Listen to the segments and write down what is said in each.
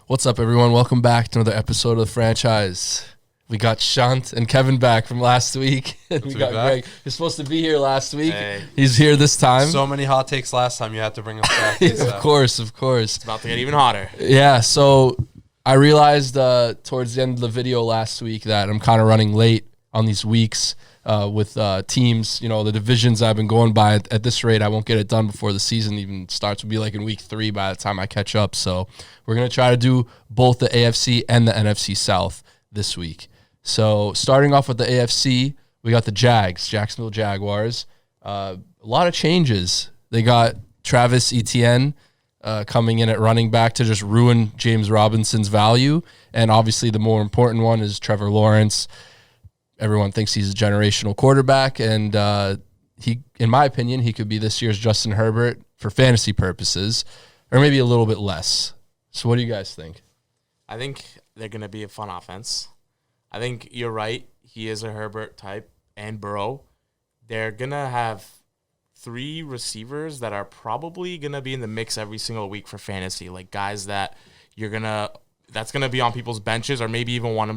What's up, everyone? Welcome back to another episode of the franchise. We got Shant and Kevin back from last week. And we got Greg. He was supposed to be here last week. Hey. He's here this time. So many hot takes last time. You had to bring us back. Of course. It's about to get even hotter. Yeah, so I realized towards the end of the video last week that I'm kind of running late on these weeks with teams. You know, the divisions I've been going by at this rate, I won't get it done before the season even starts. Will be like in week 3 by the time I catch up. So we're going to try to do both the AFC and the NFC South this week. So starting off with the AFC, we got the Jags, Jacksonville Jaguars. A lot of changes. They got Travis Etienne coming in at running back to just ruin James Robinson's value. And obviously the more important one is Trevor Lawrence. Everyone thinks he's a generational quarterback. And he, in my opinion, he could be this year's Justin Herbert for fantasy purposes, or maybe a little bit less. So what do you guys think? I think they're going to be a fun offense. I think you're right. He is a Herbert type and Burrow. They're going to have 3 receivers that are probably going to be in the mix every single week for fantasy, like guys that that's going to be on people's benches, or maybe even one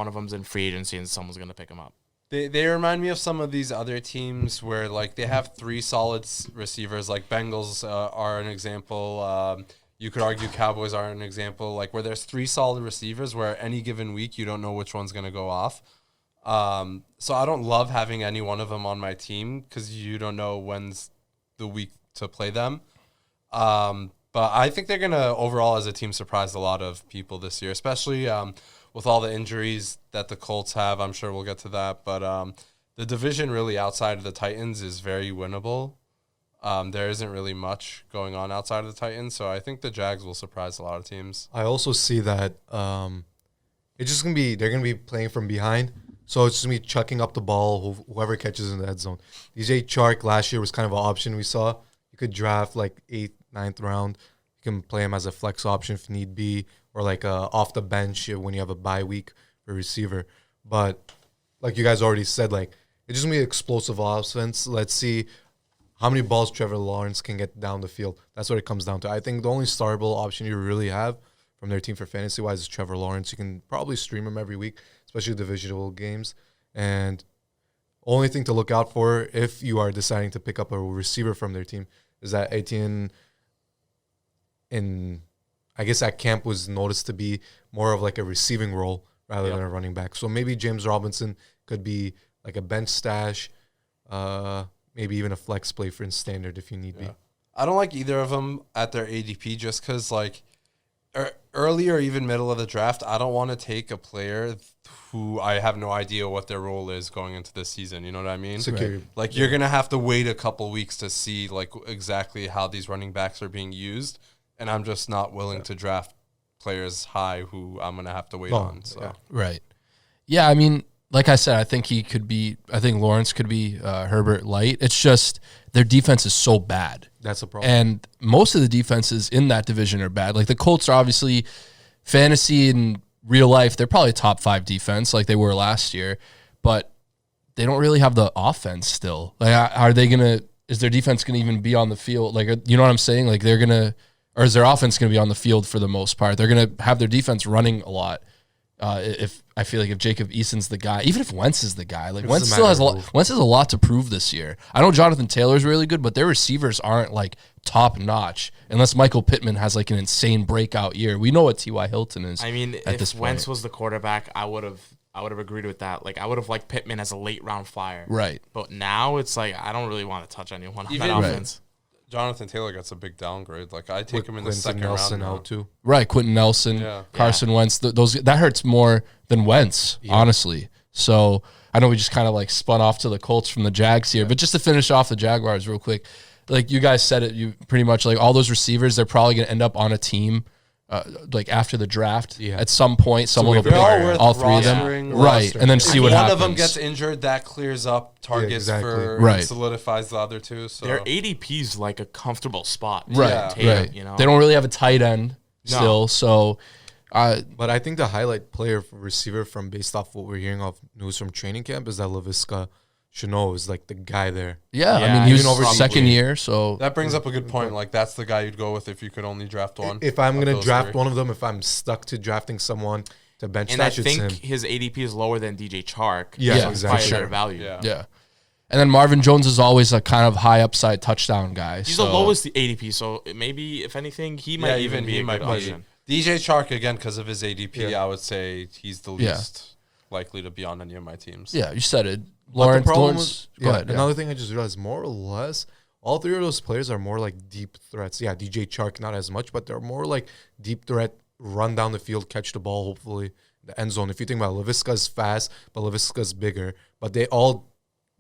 of them's in free agency and someone's going to pick them up. They remind me of some of these other teams where like they have 3 solid receivers, like Bengals are an example. You could argue Cowboys are an example, like where there's 3 solid receivers where any given week you don't know which one's going to go off. So I don't love having any one of them on my team because you don't know when's the week to play them. But I think they're going to overall as a team surprise a lot of people this year, especially with all the injuries that the Colts have. I'm sure we'll get to that. But the division really outside of the Titans is very winnable. There isn't really much going on outside of the Titans, so I think the Jags will surprise a lot of teams. I also see that it's just they're gonna be playing from behind, so it's just gonna be chucking up the ball, whoever catches in the head zone. DJ Chark last year was kind of an option we saw. You could draft like 8th, 9th round. You can play him as a flex option if need be, or like off the bench when you have a bye week for receiver. But like you guys already said, like it's just gonna be explosive offense. Let's see how many balls Trevor Lawrence can get down the field. That's what it comes down to. I think the only startable option you really have from their team for fantasy-wise is Trevor Lawrence. You can probably stream him every week, especially divisional games. And only thing to look out for if you are deciding to pick up a receiver from their team is that Etienne, I guess at camp, was noticed to be more of like a receiving role rather than a running back. So maybe James Robinson could be like a bench stash, maybe even a flex play for in standard if you need be. I don't like either of them at their ADP just because, like, early or even middle of the draft, I don't want to take a player who I have no idea what their role is going into this season. You know what I mean? Right. Like, you're going to have to wait a couple weeks to see, like, exactly how these running backs are being used, and I'm just not willing to draft players high who I'm going to have to wait on. So. Yeah. Right. Yeah, I mean, like I said, I think Lawrence could be Herbert light. It's just their defense is so bad. That's a problem. And most of the defenses in that division are bad. Like the Colts are obviously fantasy and real life. They're probably top 5 defense like they were last year, but they don't really have the offense still. Like, is their defense going to even be on the field? Like, you know what I'm saying? Like or is their offense going to be on the field for the most part? They're going to have their defense running a lot. If I feel like if Jacob Eason's the guy, even if Wentz is the guy, like Wentz still has a lot. Wentz has a lot to prove this year. I know Jonathan Taylor's really good, but their receivers aren't like top notch unless Michael Pittman has like an insane breakout year. We know what T.Y. Hilton is. I mean, if Wentz was the quarterback, I would have agreed with that. Like I would have liked Pittman as a late round flyer. Right. But now it's like I don't really want to touch anyone on that offense. Jonathan Taylor gets a big downgrade. Like I take him in the second Nelson round now. out too. Right, Quentin Nelson, Carson Wentz. Those that hurts more than Wentz, honestly. So I know we just kind of like spun off to the Colts from the Jags here, but just to finish off the Jaguars real quick, like you guys said it, you pretty much like all those receivers, they're probably going to end up on a team. Like after the draft, at some point, someone will pick all 3 of them, right? And then see what happens. One of them gets injured, that clears up targets solidifies the other 2. So their ADP's like a comfortable spot, right? You know, they don't really have a tight end still, so. But I think the highlight player for receiver from based off what we're hearing off news from training camp is that Leviska Chanel is like the guy there. Yeah, I Yeah, mean, he was even over over second year, so That brings up a good point. Like, that's the guy you'd go with if you could only draft one. If I'm of gonna those draft three. one of them, if I'm stuck to drafting someone to bench And I stash, it's think him. his ADP is lower than DJ Chark. Yeah, so he's probably exactly. a better value. Yeah. yeah. And then Marvin Jones is always a kind of high upside touchdown guy. He's so. the lowest ADP, so maybe, if anything, he might even be a good option. DJ Chark, again, because of his ADP, Yeah. I would say he's the Yeah. least likely to be on any of my teams. Yeah, you said it. But the problem Lawrence, was- go yeah, ahead. yeah. Another thing I just realized, more or less, all three of those players are more like deep threats. Yeah, DJ Chark not as much, but they're more like deep threat, run down the field, catch the ball, hopefully the end zone. If you think about it, Leviska's fast, but Leviska's bigger. But they all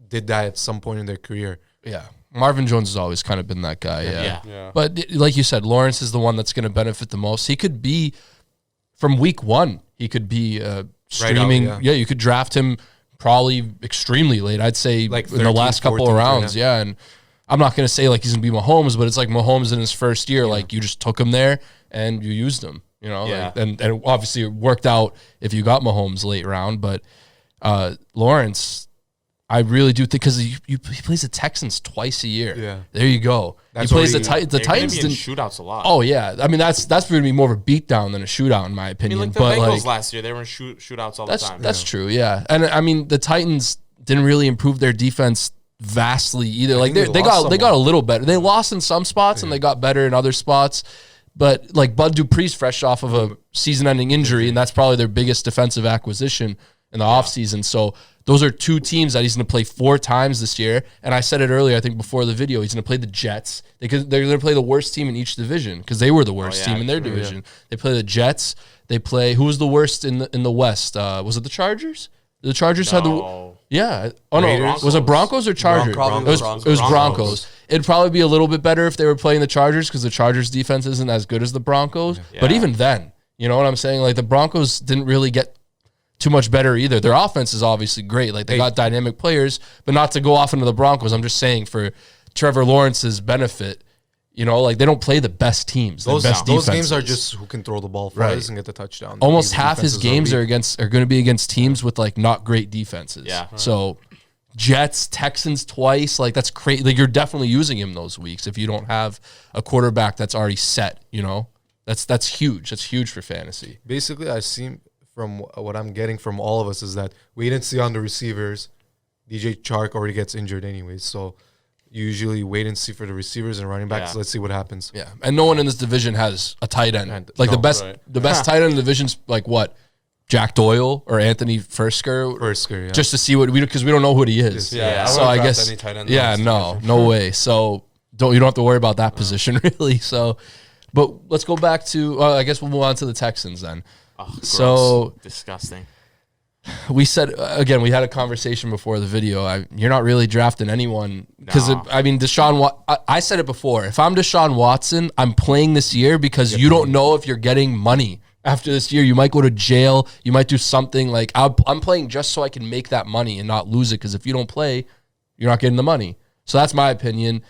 did that at some point in their career. Yeah. Marvin Jones has always kind of been that guy. Yeah. Yeah. But like you said, Lawrence is the one that's going to benefit the most. He could be from week one. He could be streaming. out, yeah, you could draft him probably extremely late. I'd say Like in the 13th, last couple 14th, of rounds. yeah. Yeah, and I'm not going to say like he's going to be Mahomes, but it's like Mahomes in his first year. Like you just took him there and you used him. You know, Yeah. like, and obviously it worked out if you got Mahomes late round, but Lawrence. I really do think because he plays the Texans twice a year. Yeah. There you go. That's he plays where the he- Titans. The They're gonna Titans be in didn't. shootouts a lot. Oh yeah, I mean that's going to be more of a beatdown than a shootout in my I mean, opinion. like the but Bengals like last year, they were in shootouts all the time. that's true. Yeah, and I mean the Titans didn't really improve their defense vastly either. Like think they lost got a someone. little better. They lost in some spots and they got better in other spots. But like Bud Dupree's fresh off of a season-ending injury, and that's probably their biggest defensive acquisition in the offseason. So those are two teams that he's going to play 4 times this year. And I said it earlier, I think before the video, he's going to play the Jets. They're going to play the worst team in each division because they were the worst team in their division. They play the Jets. They play who was the worst in the West? Was it the Chargers? The Chargers had the No. yeah. Oh no, Raiders? was it Broncos or Chargers? Broncos. It was Broncos. It'd probably be a little bit better if they were playing the Chargers because the Chargers defense isn't as good as the Broncos. But Yeah. even then, you know what I'm saying? Like the Broncos didn't really get too much better either. Their offense is obviously great. Like they got dynamic players, but not to go off into the Broncos. I'm just saying for Trevor Lawrence's benefit, you know, like they don't play the best teams. The Those best games defenses. are just who can throw the ball Right. farthest and get the touchdown. Almost These half his defenses games weak. are going to be against teams with like not great defenses. Yeah. So Jets, Texans twice, like that's crazy. Like you're definitely using him those weeks if you don't have a quarterback that's already set. You know, that's huge. That's huge for fantasy. Basically, I seem from what I'm getting from all of us is that we didn't see on the receivers. DJ Chark already gets injured anyways, so you usually wait and see for the receivers and running backs. Yeah. Let's see what happens. Yeah, and no one in this division has a tight end. Like No, the best, right. the best tight end in the division's like what, Jack Doyle or Anthony Fursker, Fursker, yeah. just to see what we because we don't know who he is. Yeah, So wouldn't I draft guess any tight end yeah, in no, this no way. So you don't have to worry about that position really. So, but let's go back to I guess we'll move on to the Texans then. Oh, gross. So- disgusting. We said again, we had a conversation before the video. You're not really drafting anyone because No. I mean, I said it before. If I'm Deshaun Watson, I'm playing this year because you don't know if you're getting money after this year. You might go to jail. You might do something like I'm playing just so I can make that money and not lose it. Because if you don't play, you're not getting the money. So that's my opinion.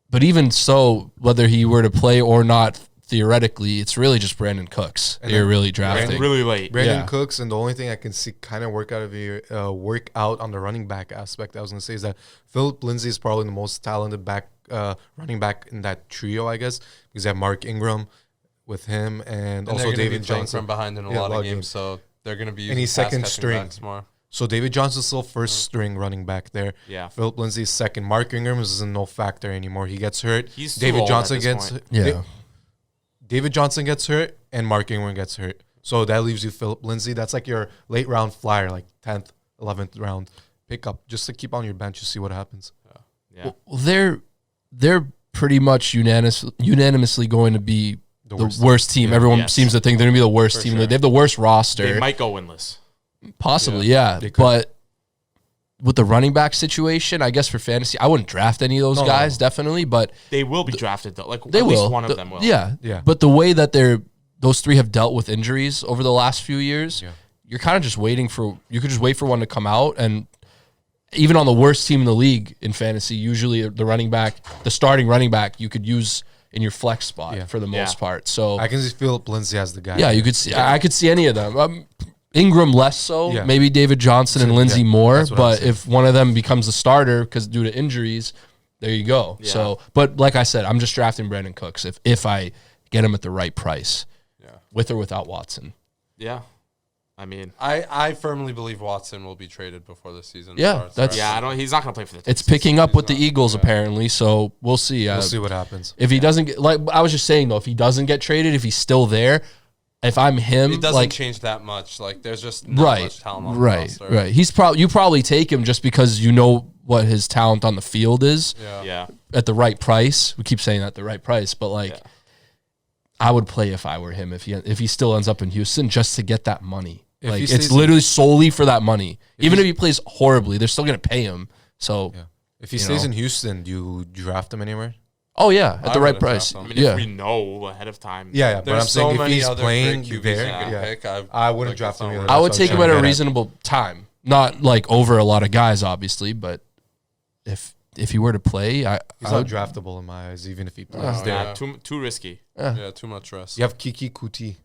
But even so, whether he were to play or not, theoretically, it's really just Brandon Cooks. You're really drafting. Really late. Brandon Yeah. Cooks, and the only thing I can see kind of work out on the running back aspect, I was going to say, is that Philip Lindsay is probably the most talented running back in that trio, I guess, because you have Mark Ingram with him, and also they're gonna David be playing Johnson from behind in a Yeah, lot lot of of games, games. so they're going to be And he's using second pass-catching string. backs more. So David Johnson's still first string running back there. Yeah. Philip Lindsay is second. Mark Ingram is no factor anymore. He gets hurt. He's too David old Johnson at this gets point. Yeah. David Johnson gets hurt and Mark Ingram gets hurt. So that leaves you Philip Lindsay. That's like your late round flyer, like 10th, 11th round pickup, just to keep on your bench to see what happens. Yeah. Well, they're pretty much unanimously going to be the worst team. Everyone Yes. seems to think they're going to be the worst team. sure. They have the worst roster. They might go winless. Possibly, yeah. They could. But with the running back situation, I guess for fantasy, I wouldn't draft any of those guys, definitely. But They will be drafted though. Like they at will. least one of them will. Yeah, Yeah. But the way that those three have dealt with injuries over the last few years, you're kind of just waiting for. You could just wait for one to come out, and even on the worst team in the league in fantasy, usually the starting running back, you could use in your flex spot for the most part. So I can see Philip Lindsay as the guy. yeah, you could see. I could see any of them. Ingram less so. Yeah. Maybe David Johnson and Lindsay yeah, more. that's what I'm But saying. if one of them becomes a starter because due to injuries, there you go. Yeah. So, but like I said, I'm just drafting Brandon Cooks if I get him at the right price, with or without Watson. Yeah. I mean, I firmly believe Watson will be traded before the season Yeah, starts. that's- yeah, I don't. He's not going to play for the It's Texans. picking up with the not- Eagles yeah. apparently. So we'll see. We'll see what happens. If he doesn't get, like I was just saying though, if he doesn't get traded, if he's still there, if I'm him, It doesn't like change that much. Like there's just not right, much talent on the right, roster. right. He's probably you probably take him just because you know what his talent on the field is Yeah. at the right price. We keep saying that the right price, but like Yeah. I would play if I were him if he still ends up in Houston just to get that money. If Like he it's stays- literally solely for that money. Even if he plays horribly, they're still gonna pay him. So Yeah. If he You stays know. in Houston, do you draft him anywhere? oh yeah, at I the right would've price. drafted I him. mean, Yeah. if we know ahead of time. Yeah, but There's I'm saying so if many he's other playing great QBs there, you can yeah. pick. I wouldn't like, draft it's not him worth either. it. I would That's take what him I'm at a trying to get reasonable time, not like over a lot of guys, obviously. But if he were to play, He's I not would, draftable in my eyes, even if he plays Oh, there. Yeah, too risky. Yeah, too much risk. You have Kiki Kuti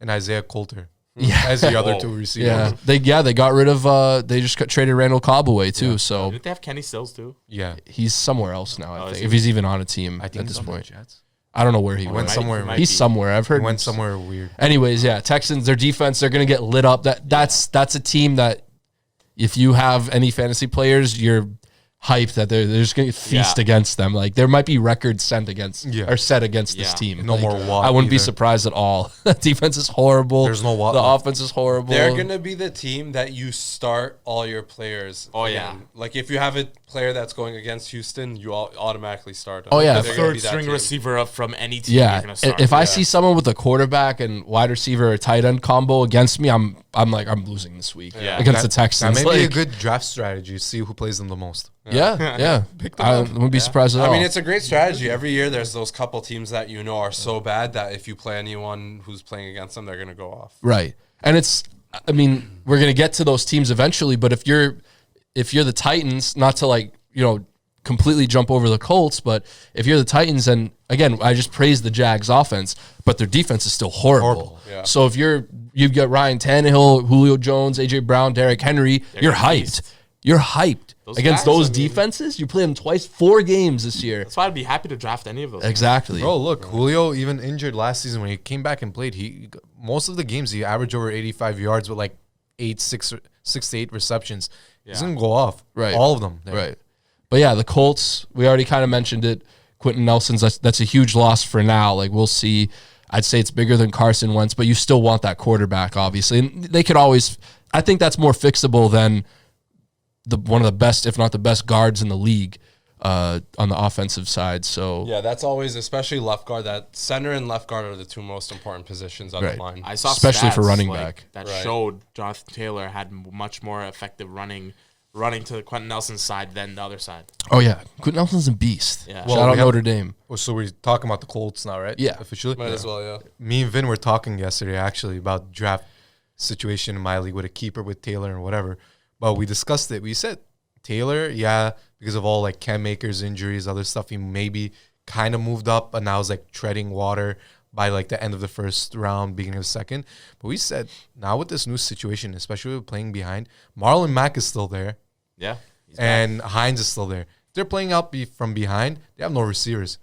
and Isaiah Coulter yeah, as the other Whoa. two receivers. yeah. They got rid of. They just traded Randall Cobb away too, so Didn't they have Kenny Stills too? Yeah. he's somewhere else now. I Oh, is think he? if he's even on a team I think at he's this on the point, Jets. I don't know where he He went. went somewhere. might He's be. somewhere. I've heard He went somewhere weird. Anyways, yeah, Texans, their defense, they're gonna get lit up. That's a team that if you have any fantasy players, you're hyped that they're just gonna feast Yeah. against them. Like there might be records set against this Yeah. team. No Like, more Watt I wouldn't be either. surprised at all. The defense is horrible. There's no Watt The left. offense is horrible. They're gonna be the team that you start all your players. Oh, again. Like if you have a player that's going against Houston, you automatically start them. Oh, yeah. They're gonna be Third that string team. receiver up from any team. yeah. You're gonna start. If I see someone with a quarterback and wide receiver or tight end combo against me, I'm like I'm losing this week Yeah. against the That Texans. may be a Like, good draft strategy. See who plays them the most. yeah. I wouldn't be surprised at all. I mean, it's a great strategy. Every year, there's those couple teams that you know are so bad that if you play anyone who's playing against them, they're gonna go off. Right. And I mean, we're going to get to those teams eventually, but if you're the Titans, not to like, completely jump over the Colts, but if you're the Titans, and again, I just praised the Jags offense, but their defense is still horrible. Yeah. So if you've got Ryan Tannehill, Julio Jones, AJ Brown, Derrick Henry, you're gonna hyped. feast. You're hyped. Those Against guys, those I mean- defenses, you play them twice, 4 games this year. That's why I'd be happy to draft any of those. Exactly. Bro, look, Julio even injured last season when he came back and played. Most of the games he averaged over 85 yards with like 6 to 8 receptions. He's Yeah. gonna go off. Right. All of them. Right. But yeah, the Colts, we already kind of mentioned it. Quentin Nelson's, that's a huge loss for now. Like, we'll see. I'd say it's bigger than Carson Wentz, but you still want that quarterback, obviously. And they could always, I think that's more fixable than one of the best, if not the best guards in the league on the offensive side. So, Yeah, that's always, especially left guard. That center and left guard are the two most important positions on Right. the line. I saw Especially for stats, running like, back. that Right. showed Jonathan Taylor had much more effective running to Quentin Nelson's side than the other side. oh yeah, Quentin Nelson's a beast. Yeah. Shout Well, out we have- Notre Dame. Oh, so we're talking about the Colts now, right? Yeah. Officially? Might as well, yeah. Me and Vin were talking yesterday actually about draft situation in my league with a keeper with Taylor and whatever. But we discussed it. We said Taylor, yeah, because of all like Cam Akers injuries, other stuff, he maybe kind of moved up, but now is like treading water by like the end of the first round, beginning of the second. But we said now with this new situation, especially with playing behind, Marlon Mack is still there Yeah. He's back. and Hines is still there. If they're playing out from behind, they have no receivers.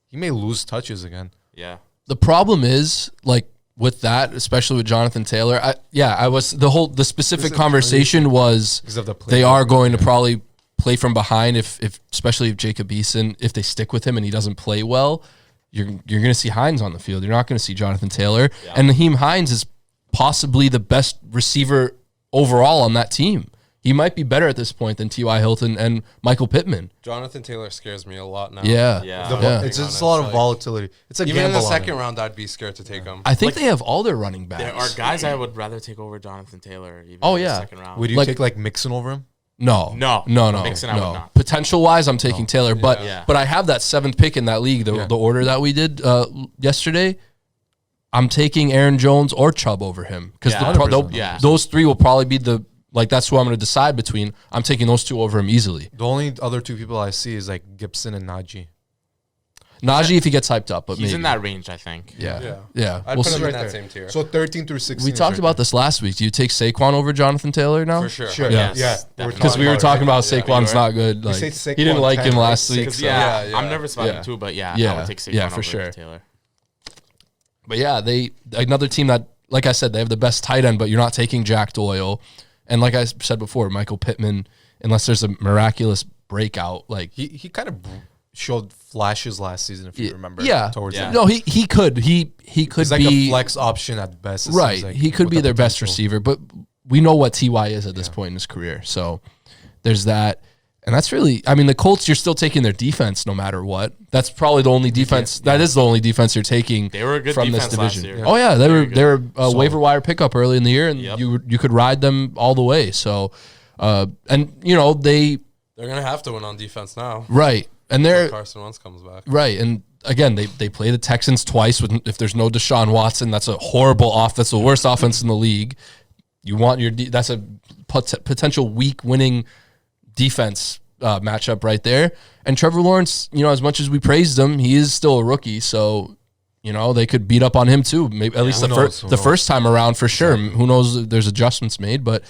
He may lose touches again. Yeah. The problem is, like, with that, especially with Jonathan Taylor, the specific conversation was Because of the play. they are going to probably play from behind if especially if Jacob Eason, if they stick with him and he doesn't play well, you're going to see Hines on the field. You're not going to see Jonathan Taylor. Yeah. And Naheem Hines is possibly the best receiver overall on that team. He might be better at this point than T.Y. Hilton and Michael Pittman. Jonathan Taylor scares me a lot now. Yeah. Yeah. The Yeah. It's Being just a lot of honest, like, volatility. It's a Even in gamble the on second it. round, I'd be scared to take him. I think they have all their running backs. There are guys I would rather take over Jonathan Taylor. Even Oh, in the yeah. second round. Would you Like- take like Mixon over him? No, No. no. Mixon, I would not. Potential wise, I'm taking Taylor, but Yeah. but I have that 7th pick in that league. The order that we did yesterday, I'm taking Aaron Jones or Chubb over him because Yeah, 100%. Yeah. those 3 will probably be that's who I'm going to decide between. I'm taking those 2 over him easily. The only other 2 people I see is like Gibson and Najee. Najee if he gets hyped up, but He's maybe. in that range, I think. Yeah. I'd We'll put see. him in Right that there. same tier. So 13 through 16. We is talked right about this last week. Do you take Saquon over Jonathan Taylor now? For sure. Sure. Yeah. Yes, Yeah. definitely. Because we were talking about Saquon's you were. not good. Like, say he didn't Saquon like 10, him right? last week. Because So. Yeah. I'm nervous about Yeah. him too, but I would take Saquon for over sure. Taylor. But yeah, another team that, like I said, they have the best tight end, but you're not taking Jack Doyle. And like I said before, Michael Pittman, unless there's a miraculous breakout, like He kind of showed flashes last season, if you remember. Yeah. Towards Yeah. the end. No, he could. He could He's like be a flex option at best. it right. seems like, He could with be the their best potential. receiver, but we know what Ty is at this point in his career. So there's that. And that's really, I mean, the Colts, you're still taking their defense no matter what. That's probably the only defense. That is the only defense you're taking They were a good from this defense last division. year. Oh yeah, they were good. they were a waiver wire pickup early in the year, and Yep. you could ride them all the way. So, and you know They're gonna have to win on defense now. right, and they're Carson Wentz comes back. right, and again they play the Texans twice. If there's no Deshaun Watson, that's a horrible offense, the worst offense in the league. You want that's a potential week winning defense matchup right there. And Trevor Lawrence, you know, as much as we praised him, he is still a rookie, so you know they could beat up on him too. Maybe at least Who knows? the first time around for sure. Who knows? If there's adjustments made, but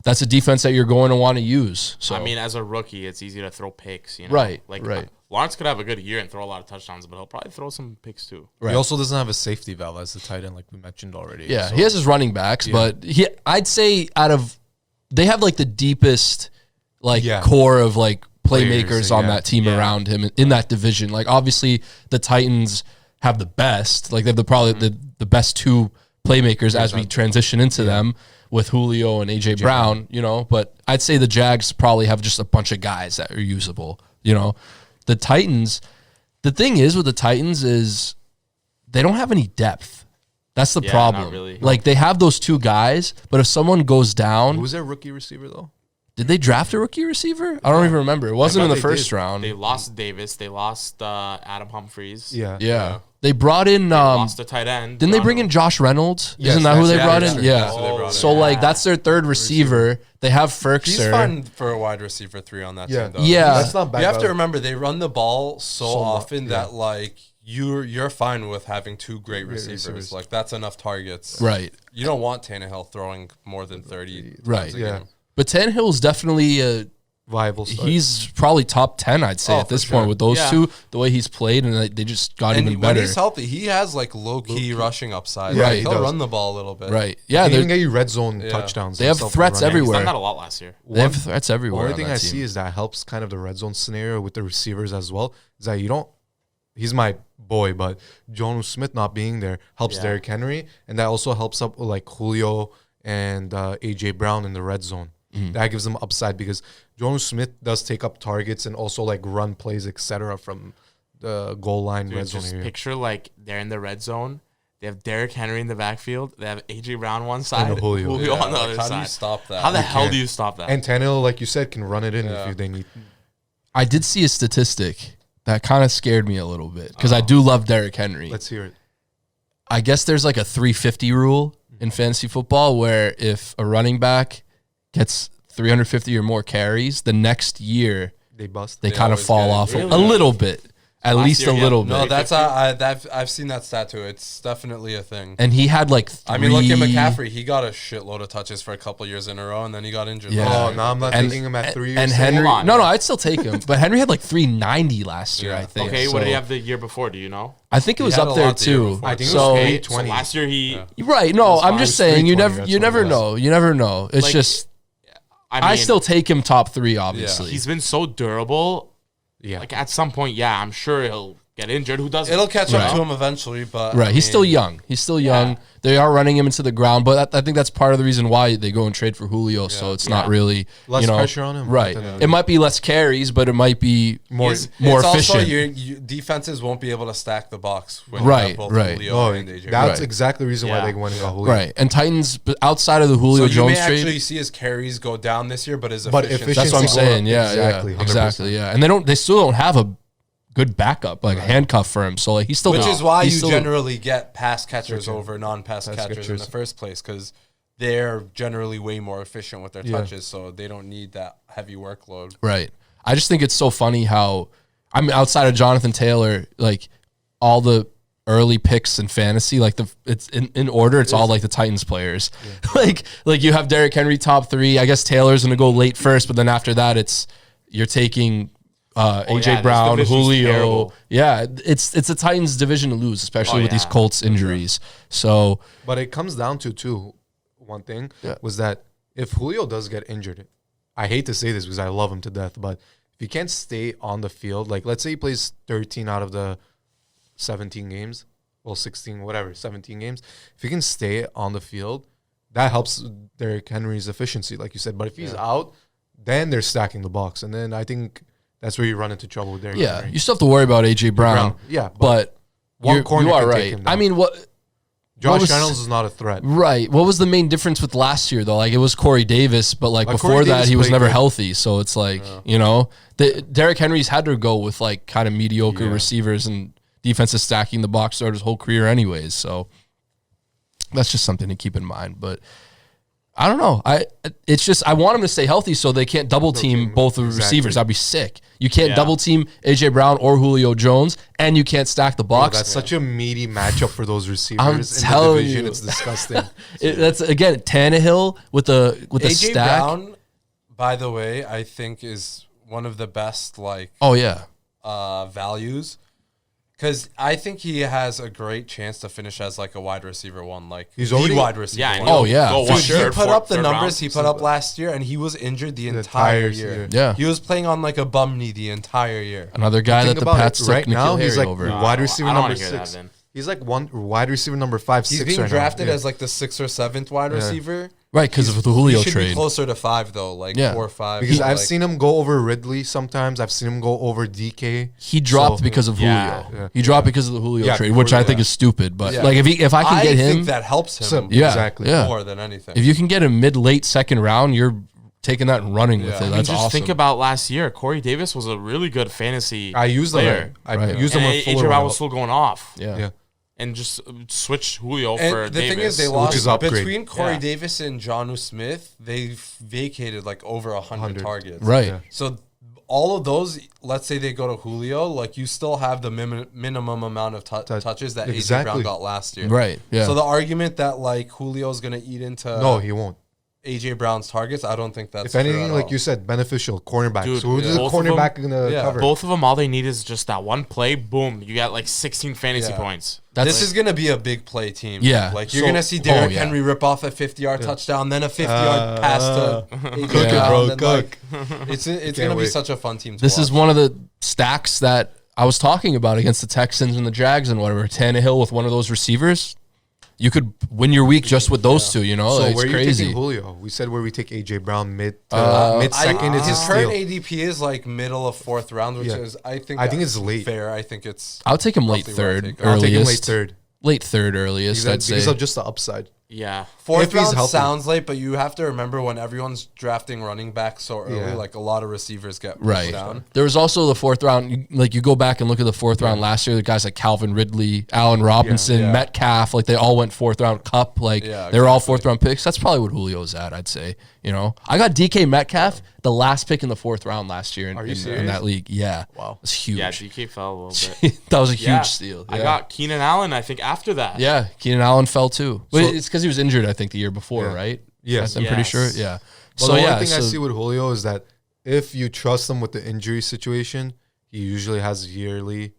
that's a defense that you're going to want to use. So I mean, as a rookie, it's easy to throw picks. You know? Right, Like right. Lawrence could have a good year and throw a lot of touchdowns, but he'll probably throw some picks too. Right. He also doesn't have a safety valve as the tight end, like we mentioned already. yeah, So- he has his running backs, but I'd say they have like the deepest core of like playmakers Players, on yeah. that team around him in that division. Like obviously the Titans have the best, like they have probably the best two playmakers as we transition into them with Julio and AJ Brown, you know, but I'd say the Jags probably have just a bunch of guys that are usable, you know. The Titans, the thing is with the Titans is they don't have any depth. That's the Yeah, problem. not really. Like they have those two guys, but if someone goes down, Who's their rookie receiver though? did they draft a rookie receiver? I don't even remember. It wasn't in the they first did. round. They lost Davis. They lost Adam Humphries. Yeah. Yeah. They brought in Lost a tight end. didn't they bring in Josh Reynolds? Yes, Isn't that who they that's- brought yeah, in? that's Yeah. That's who they brought in. So like that's their third receiver. They have He's Ferkser. fine for a wide receiver 3 on that Yeah. team, though. Yeah. That's not bad. You have to though. remember they run the ball so often yeah. that like you're fine with having 2 great receivers. receivers. Like that's enough targets. Right. You don't want Tannehill throwing more than 30 Right. times a Yeah. game. But Tannehill's definitely Viable start. he's probably top 10, I'd say, Oh, at this for sure. point with those Yeah. two, the way he's played, and they just got And even when better. he's healthy, he has like low-key rushing upside. Yeah, Like, he he'll does. run the ball a little bit. Right. Yeah. He can They get you red zone Yeah. touchdowns. They have himself threats running. everywhere. He's done that a lot last year. have threats everywhere. One on thing that I team. see is that helps kind of the red zone scenario with the receivers as well. Is that you don't. He's my boy, but Jonnu Smith not being there helps Yeah. Derrick Henry, and that also helps up like Julio and AJ Brown in the red zone. That gives them upside because Jonnu Smith does take up targets and also like run plays, etc. from the goal line Dude, red zone just area. picture like they're in the red zone. They have Derrick Henry in the backfield. They have AJ Brown one side, And Julio. Yeah, on the like, other how side. do you stop that? How the You hell can't. do you stop that? And Tannehill, like you said, can run it in Yeah. if they need. I did see a statistic that kind of scared me a little bit because I do love Derrick Henry. Let's hear it. I guess there's like a 350 rule in fantasy football where if a running back gets 350 or more carries, the next year They bust. they kind of always fall get it. off Really? a little bit, at Last least year, a yeah. little No, bit. that's I've seen that stat too. It's definitely a thing. And he had like I mean, look at three- McCaffrey. He got a shitload of touches for a couple years in a row, and then he got injured. Yeah. last Oh, year. no, I'm not And- taking him at 3 years. And in. Henry, Hold on. no, I'd still take him. But Henry had like 390 last year, I think. Okay, So what did he have the year before? Do you know? I think it was had up a there lot the year too. before. I think it so, was Okay, 320. so last year he. Yeah. right? No, I'm fine. just It was saying you 320, never, that's you what never it was. know. You never know. It's Like, just I I mean, still take him top 3, obviously. He's been so durable. Yeah. Like at some point, yeah, I'm sure he'll get injured. Who doesn't? It'll catch Right. up to him eventually, but Right, I he's still mean, young. He's still young. Yeah. They are running him into the ground, but I think that's part of the reason why they go and trade for Julio. So it's not Yeah. really Less pressure on him. Right, Then, it might be less carries, but it might be more It's efficient. Also, your defenses won't be able to stack the box when you Right, have both right. Julio Oh, and AJ. that's Right. exactly the reason why Yeah. they went and got Julio. Right, and Titans but outside of the Julio So you Jones may trade. actually see his carries go down this year, but his But efficiency. That's what I'm efficiency go up. saying. Yeah, Exactly, yeah, 100%. exactly. Yeah, and they still don't have a good backup, like a handcuff for him. So like he's still, Which is why he's you still- generally get pass catchers over non-pass catchers in catchers. the first place because they're generally way more efficient with their Yeah. touches, so they don't need that heavy workload. right. I just think it's so funny how I mean, outside of Jonathan Taylor, like all the early picks in fantasy, like it's in order. It's all like the Titans players. Yeah. like you have Derrick Henry top 3. I guess Taylor's gonna go late first, but then after that, you're taking AJ Brown, Julio. Terrible. Yeah, it's a Titans division to lose, especially with these Colts injuries. So, but it comes down to one thing was that if Julio does get injured, I hate to say this because I love him to death, but if he can't stay on the field, like let's say he plays 13 out of the 17 games, well 16, whatever, 17 games. If he can stay on the field, that helps Derrick Henry's efficiency, like you said. But if he's out, then they're stacking the box, and then I think that's where you run into trouble with Derrick Henry. You still have to worry about AJ Brown. Yeah, but one corner you are can right. take him down. I mean, Josh Reynolds is not a threat. Right. What was the main difference with last year, though? Like, it was Corey Davis, but, like, before that, he was never healthy. So it's like, you know, Derrick Henry's had to go with, like, kind of mediocre receivers and defenses stacking the box throughout his whole career anyways. So that's just something to keep in mind. But I don't know. It's just I want him to stay healthy so they can't double team both of the receivers. That'd be sick. You can't double team AJ Brown or Julio Jones, and you can't stack the box. Bro, that's such a meaty matchup for those receivers I'm in the telling division. you. It's disgusting. That's again Tannehill with the AJ stack. Brown, by the way, I think is one of the best values. Because I think he has a great chance to finish as like a wide receiver one, like he's already wide receiver. Yeah, one. Oh yeah, for He put up the numbers round. he put up last year, and he was injured the entire year. Yeah, he was playing on like a bum knee the entire year. Another guy that the Pats took right now. Nikhil He's Harry like over. wide receiver I don't number wanna hear 6. that, He's like wide receiver number 5, He's 6 being right drafted now. as like the 6th or 7th wide receiver. Right, because of the He Julio should trade. be closer to 5 though, like 4 or 5. Because I've like, seen him go over Ridley sometimes. I've seen him go over DK. He dropped because of Julio. Yeah. He dropped because of the Julio trade, which I think is stupid. But like if I can get him, think that helps him exactly more than anything. If you can get a mid-late second round, you're taking that and running with it. That's just awesome. think about last year. Corey Davis was a really good fantasy I used player. them. I used them And with AJ Fuller. Brown was still going off. Yeah. And just switch Julio And for the Davis. thing is, they is lost upgrade. between Corey Yeah. Davis and Jonnu Smith. They vacated like over 100 targets. Right. Yeah. So all of those, let's say they go to Julio, like you still have the minimum amount of touches that AJ Brown got last year. Right. Yeah. So the argument that like Julio's gonna eat into No, he won't. AJ Brown's targets, I don't think that's If anything, true at like all. you said, beneficial cornerback. Dude, so who's the both of cornerback them- going to cover? Both of them, all they need is just that one play. Boom, you got like 16 fantasy points. This is going to be a big play team. Yeah. Like, you're So- going to see Derrick Henry rip off a 50-yard touchdown, then a 50-yard pass to AJ Cook it, Brown, bro, then, cook. like, it's going to be wait. such a fun team to This watch. is one of the stacks that I was talking about against the Texans and the Jags and whatever. Tannehill with one of those receivers. You could win your week just with those two, you know? So Like, where it's are you crazy. taking Julio? We said where we take AJ Brown mid-second. It's a His current steal. ADP is like middle of 4th round, which is, I think it's that's late. fair. I think it's I'll take him late roughly where I third, take him. I'll take him late earliest. third. Late third, earliest, I'd say. Because of just the upside. Yeah. 4th If he's round healthy. sounds late, but you have to remember when everyone's drafting running back so early, Yeah. like a lot of receivers get pushed Right. down. There was also the 4th round. Like, you go back and look at the 4th round last year, the guys like Calvin Ridley, Allen Robinson, Yeah. Metcalf, like they all went 4th round. Cup, like Yeah, they were all 4th round picks. That's probably what Julio's at, I'd say. You know, I got DK Metcalf, the last pick in the 4th round last year in that league. Yeah. Wow. It's huge. Yeah, DK fell a little bit. That was a huge Yeah. steal. I Yeah. got Keenan Allen, I think, after that. Yeah, Keenan Allen fell too. But it's because he was injured, I think, the year before, Yeah. right? Yes. I'm pretty Yes. sure. Yeah. Well, So the yeah, only thing I so- see with Julio is that if you trust him with the injury situation, he usually has yearly.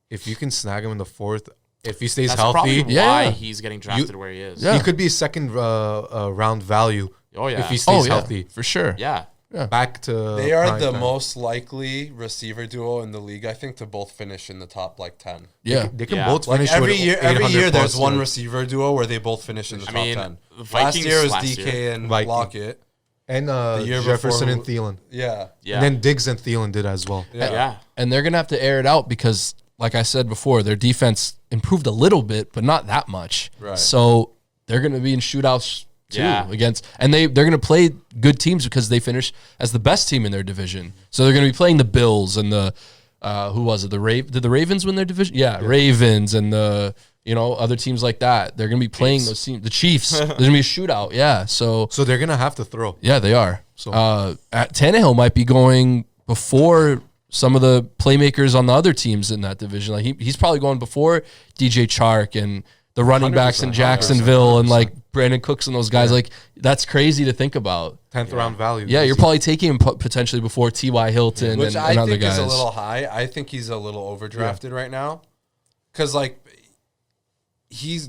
If you can snag him in the 4th, if he stays That's healthy, probably why he's getting drafted where he is. Yeah. he could be a second round value. Oh, yeah. If he stays healthy. for sure. Yeah. Back to They are prime the time. most likely receiver duo in the league, I think, to both finish in the top like 10. Yeah. They can Yeah. both Like finish every with year, 800 there's plus, one like- receiver duo where they both finish in the top mean, 10. the Last Vikings year was last DK year. and Viking. Lockett. and year Jefferson before- and Thielen. Yeah. Yeah. And then Diggs and Thielen did as well. yeah. And they're going to have to air it out because, like I said before, their defense improved a little bit, but not that much. Right. So they're going to be in shootouts too Yeah. and they're going to play good teams because they finish as the best team in their division. So they're going to be playing the Bills and the who was it? Did the Ravens win their division? Yeah, Ravens and the other teams like that. They're going to be playing those teams. The Chiefs. There's going to be a shootout. Yeah. So So they're gonna have to throw. yeah, they are. So- Tannehill might be going before some of the playmakers on the other teams in that division. Like he's probably going before DJ Chark and the running backs in Jacksonville 100%. and like Brandon Cooks and those guys. Like that's crazy to think about. 10th round value. Yeah, you're probably taking him potentially before T.Y. Hilton Which and I other think guys. is a little high. I think he's a little overdrafted right now. Because, like,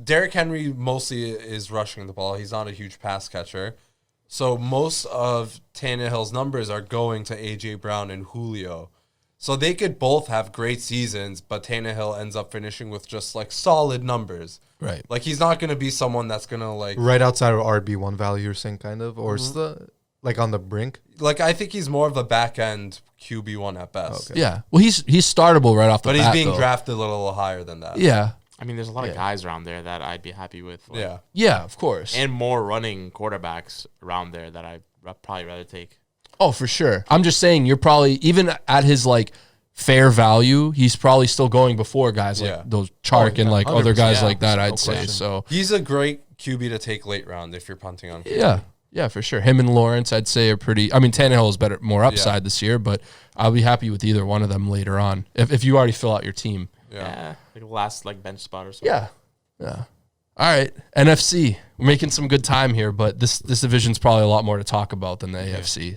Derrick Henry mostly is rushing the ball. He's not a huge pass catcher. So most of Tannehill's numbers are going to A.J. Brown and Julio. So they could both have great seasons, but Tannehill ends up finishing with just, like, solid numbers. Right. Like, he's not going to be someone that's going to, like... Right outside of RB1 value, you're saying, kind of? Or is the, like, on the brink? Like, I think he's more of a back-end QB1 at best. Okay. Yeah. Well, he's startable right off the bat. But he's being though. drafted a little higher than that. Yeah. I mean, there's a lot of guys around there that I'd be happy with. Like, Yeah. Yeah, of course. And more running quarterbacks around there that I'd probably rather take. Oh, for sure. I'm just saying you're probably, even at his like fair value, he's probably still going before guys like those Chark and like other guys 100%. like that, No I'd say. question. So He's a great QB to take late round if you're punting on QB. yeah. Yeah, for sure. Him and Lawrence, I'd say, are pretty. I mean, Tannehill is better, more upside this year, but I'll be happy with either one of them later on if you already fill out your team. Yeah. Like last like bench spot or something. Yeah. Yeah. All right. NFC. We're making some good time here, but this division's probably a lot more to talk about than the AFC.